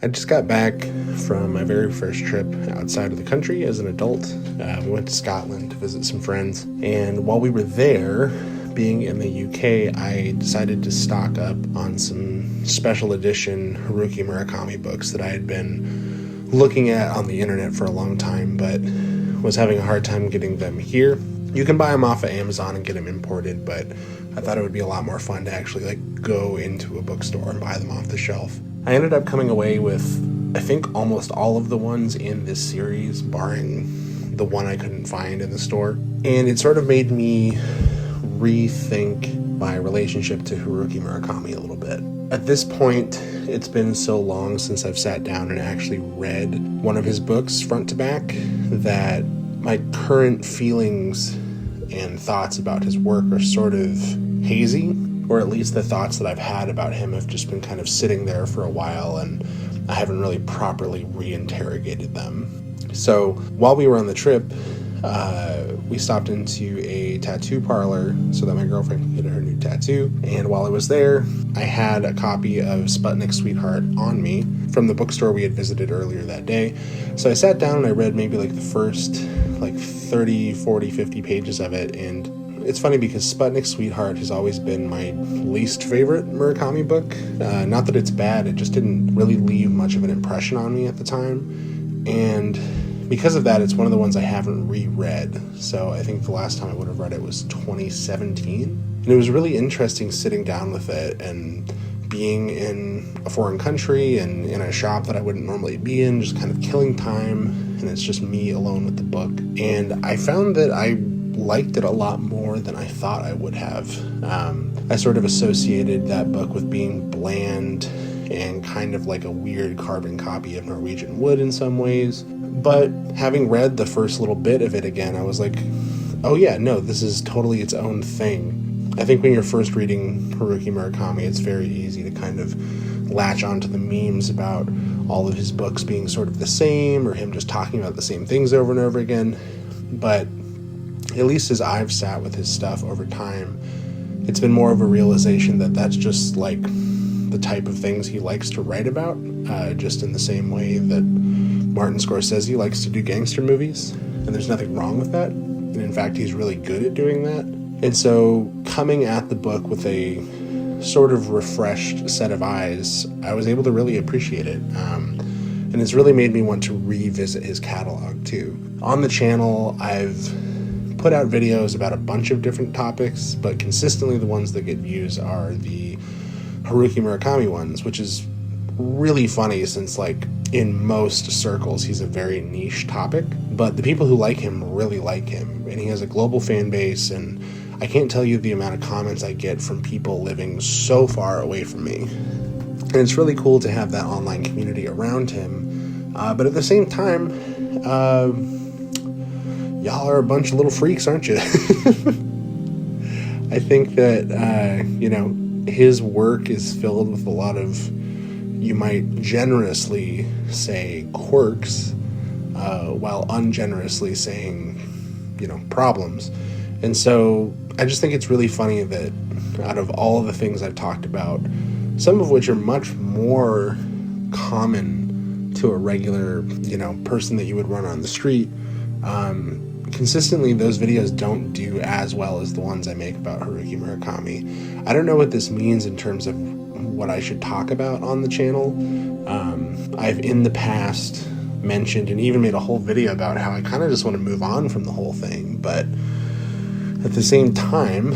I just got back from my very first trip outside of the country as an adult. We went to Scotland to visit some friends, and while we were there, being in the UK, I decided to stock up on some special edition Haruki Murakami books that I had been looking at on the internet for a long time, but was having a hard time getting them here. You can buy them off of Amazon and get them imported, but I thought it would be a lot more fun to actually go into a bookstore and buy them off the shelf. I ended up coming away with, I think, almost all of the ones in this series, barring the one I couldn't find in the store. And it sort of made me rethink my relationship to Haruki Murakami a little bit. At this point, it's been so long since I've sat down and actually read one of his books front to back that my current feelings and thoughts about his work are sort of hazy, or at least the thoughts that I've had about him have just been kind of sitting there for a while, and I haven't really properly reinterrogated them. So while we were on the trip, we stopped into a tattoo parlor so that my girlfriend could get her new tattoo. And while I was there, I had a copy of Sputnik Sweetheart on me from the bookstore we had visited earlier that day. So I sat down and I read maybe the first 30, 40, 50 pages of it. And it's funny because Sputnik Sweetheart has always been my least favorite Murakami book. Not that it's bad, it just didn't really leave much of an impression on me at the time. And because of that, it's one of the ones I haven't reread. So I think the last time I would have read it was 2017. And it was really interesting sitting down with it and being in a foreign country and in a shop that I wouldn't normally be in, just kind of killing time. And it's just me alone with the book. And I found that I liked it a lot more than I thought I would have. I sort of associated that book with being bland and kind of like a weird carbon copy of Norwegian Wood in some ways. But having read the first little bit of it again, I was like, oh yeah, no, this is totally its own thing. I think when you're first reading Haruki Murakami, it's very easy to kind of latch onto the memes about all of his books being sort of the same, or him just talking about the same things over and over again. But at least as I've sat with his stuff over time, it's been more of a realization that that's just the type of things he likes to write about, just in the same way that Martin Scorsese likes to do gangster movies, and there's nothing wrong with that. And in fact, he's really good at doing that. And so coming at the book with a sort of refreshed set of eyes, I was able to really appreciate it. And it's really made me want to revisit his catalog too. On the channel, I've put out videos about a bunch of different topics, but consistently the ones that get views are the Haruki Murakami ones, which is really funny since in most circles he's a very niche topic, but the people who like him really like him, and he has a global fan base, and I can't tell you the amount of comments I get from people living so far away from me. And it's really cool to have that online community around him, but at the same time, y'all are a bunch of little freaks, aren't you? I think that his work is filled with a lot of, you might generously say, quirks, while ungenerously saying, problems. And so I just think it's really funny that out of all of the things I've talked about, some of which are much more common to a regular, person that you would run on the street, consistently those videos don't do as well as the ones I make about Haruki Murakami. I don't know what this means in terms of what I should talk about on the channel. I've in the past mentioned and even made a whole video about how I kind of just want to move on from the whole thing, but at the same time,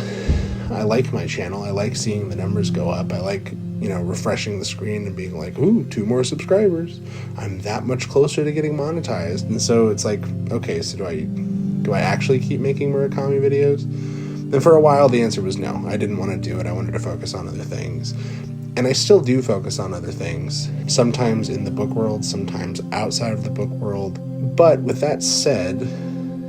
I like my channel. I like seeing the numbers go up. I like, refreshing the screen and being like, ooh, 2 more subscribers. I'm that much closer to getting monetized. And so it's like, okay, so do I actually keep making Murakami videos? And for a while, the answer was no. I didn't want to do it. I wanted to focus on other things. And I still do focus on other things, sometimes in the book world, sometimes outside of the book world. But with that said,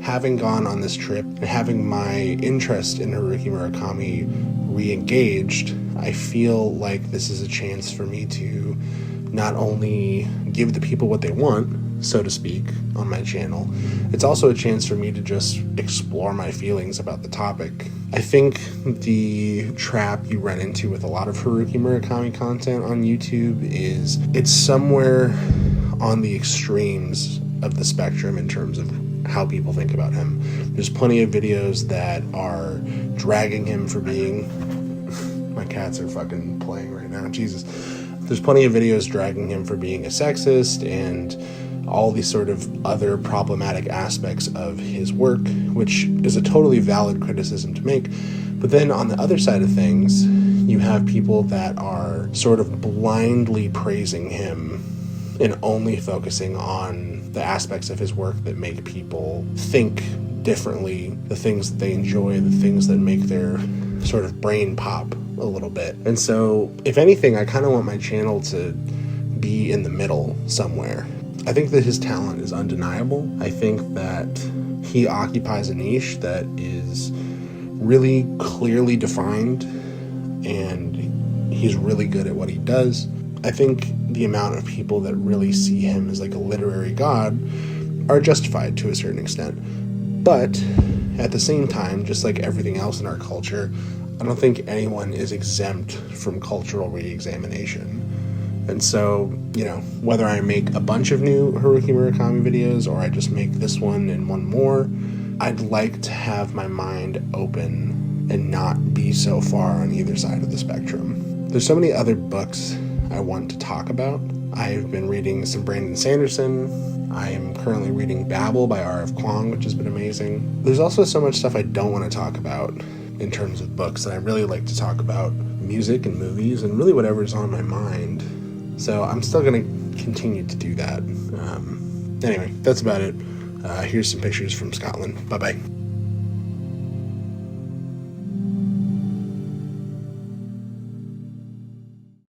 having gone on this trip and having my interest in Haruki Murakami re-engaged, I feel like this is a chance for me to not only give the people what they want, so to speak, on my channel. It's also a chance for me to just explore my feelings about the topic. I think the trap you run into with a lot of Haruki Murakami content on YouTube is it's somewhere on the extremes of the spectrum in terms of how people think about him. There's plenty of videos that are dragging him for being... My cats are fucking playing right now, Jesus. There's plenty of videos dragging him for being a sexist and all these sort of other problematic aspects of his work, which is a totally valid criticism to make. But then on the other side of things, you have people that are sort of blindly praising him and only focusing on the aspects of his work that make people think differently, the things that they enjoy, the things that make their sort of brain pop a little bit. And so, if anything, I kind of want my channel to be in the middle somewhere. I think that his talent is undeniable. I think that he occupies a niche that is really clearly defined, and he's really good at what he does. I think the amount of people that really see him as like a literary god are justified to a certain extent. But at the same time, just like everything else in our culture, I don't think anyone is exempt from cultural re-examination. And so, whether I make a bunch of new Haruki Murakami videos or I just make this one and one more, I'd like to have my mind open and not be so far on either side of the spectrum. There's so many other books I want to talk about. I've been reading some Brandon Sanderson. I am currently reading Babel by R.F. Kuang, which has been amazing. There's also so much stuff I don't want to talk about in terms of books, and I really like to talk about music and movies and really whatever's on my mind. So I'm still going to continue to do that. Anyway, that's about it. Here's some pictures from Scotland. Bye-bye.